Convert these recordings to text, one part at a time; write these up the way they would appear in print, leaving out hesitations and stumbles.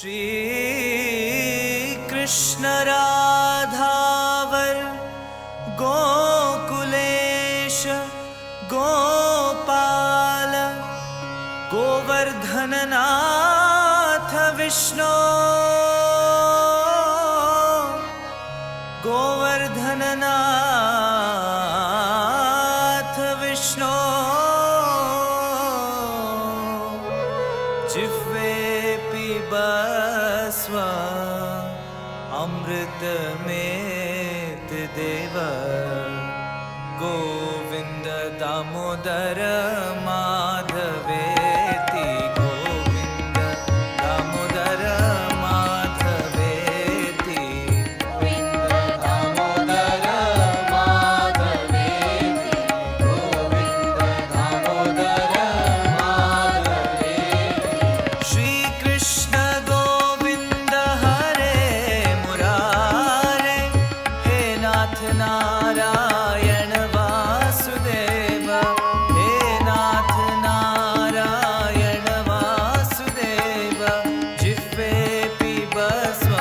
श्री कृष्ण राधावर गोकुलेश गोपाल गोवर्धननाथ विष्णु गोवर्धननाथ विष्णु जिह्वे पिबस्व अमृतमेत देव गोविंद दामोदर माधवेति गोविंद दामोदर माधवेति गोविंद दामोदर माधवेति गोविंद दामोदर माधवेति श्री कृष्ण गोविंद हरे मुरारे हे नाथ नारायण वासुदेव हे नाथ नारायण वासुदेव जिह्वे पिबस्व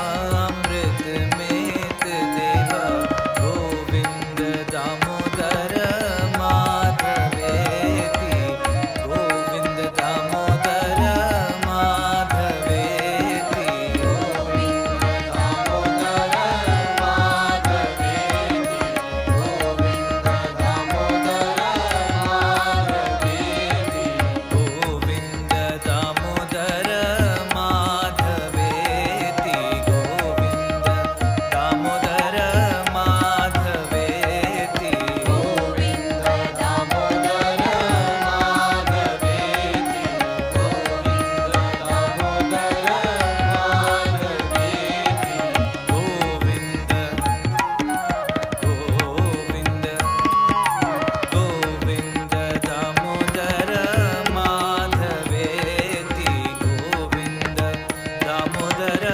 अमृतमेत देव गोविंद दामोदर माधवेति गोविंद दामोदर माधवेति गोविंद दामोदर माधवेति गोविंद दामोदर माधवेति गोविंद दामोदर माधवेति गोविंद दामोदर माधवेति गोविंद दामोदर माधवेति गोविंद दामोदर माधवेति गोविंद गोविंद गोविंद दामोदर